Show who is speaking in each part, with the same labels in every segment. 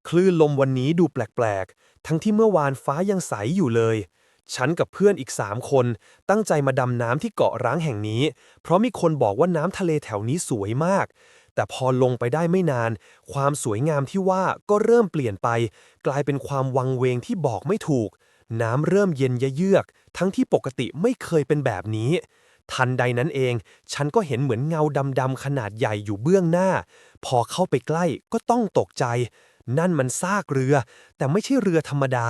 Speaker 1: คลื่นลมวันนี้ดูแปลกๆ ทั้งที่เมื่อวานฟ้ายังใสอยู่เลย ฉันกับเพื่อนอีก3 คนตั้งใจมาดำน้ำที่เกาะร้างแห่งนี้ เพราะมีคนบอกว่าน้ำทะเลแถวนี้สวยมาก แต่พอลงไปได้ไม่นาน ความสวยงามที่ว่าก็เริ่มเปลี่ยนไป กลายเป็นความวังเวงที่บอกไม่ถูก น้ำเริ่มเย็นเยือกๆทั้งที่ปกติไม่เคยเป็นแบบนี้ ทันใดนั้นเอง ฉันก็เห็นเหมือนเงาดำๆขนาดใหญ่อยู่เบื้องหน้า พอเข้าไปใกล้ก็ต้องตกใจ นั่นมันซากเรือ แต่ไม่ใช่เรือธรรมดา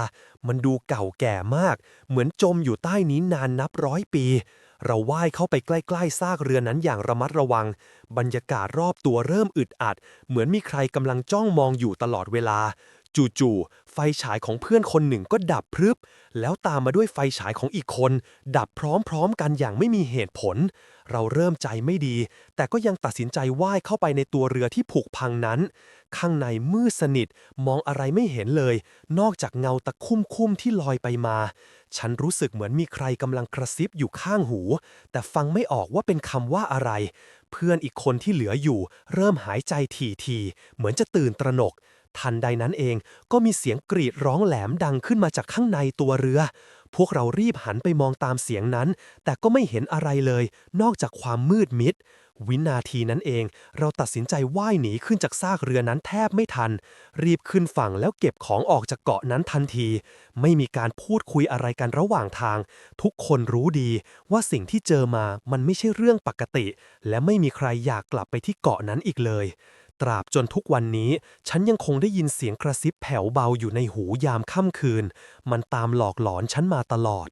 Speaker 1: มันดูเก่าแก่มาก เหมือนจมอยู่ใต้นี้นานนับ100 ปี เราว่ายเข้าไปใกล้ๆซากเรือนั้นอย่างระมัดระวัง บรรยากาศรอบตัวเริ่มอึดอัด เหมือนมีใครกำลังจ้องมองอยู่ตลอดเวลา จู่ๆ ไฟฉายของเพื่อนคนหนึ่งก็ดับพรึบ แล้วตามมาด้วยไฟฉายของอีกคน ดับพร้อมๆกันอย่างไม่มีเหตุผล เราเริ่มใจไม่ดี แต่ก็ยังตัดสินใจว่ายเข้าไปในตัวเรือที่ผุพังนั้น ข้างในมืดสนิท มองอะไรไม่เห็นเลย นอกจากเงาตะคุ่มๆที่ลอยไปมา ฉันรู้สึกเหมือนมีใครกำลังกระซิบอยู่ข้างหู แต่ฟังไม่ออกว่าเป็นคำว่าอะไร เพื่อนอีกคนที่เหลืออยู่ เริ่มหายใจถี่ๆเหมือนจะตื่นตระหนก ทันใดนั้นเองก็มีเสียงกรีดร้องแหลมดังขึ้นมาจากข้างในตัวเรือ พวกเรารีบหันไปมองตามเสียงนั้น แต่ก็ไม่เห็นอะไรเลย นอกจากความมืดมิด วินาทีนั้นเอง เราตัดสินใจว่ายหนีขึ้นจากซากเรือนั้นแทบไม่ทัน รีบขึ้นฝั่งแล้วเก็บของออกจากเกาะนั้นทันที ไม่มีการพูดคุยอะไรกันระหว่างทาง ทุกคนรู้ดีว่าสิ่งที่เจอมามันไม่ใช่เรื่องปกติ และไม่มีใครอยากกลับไปที่เกาะนั้นอีกเลย ตราบจนทุกวันนี้ฉันยังคงได้ยินเสียงกระซิบแผ่วเบาอยู่ในหูยามค่ำคืน มันตามหลอกหลอนฉันมาตลอด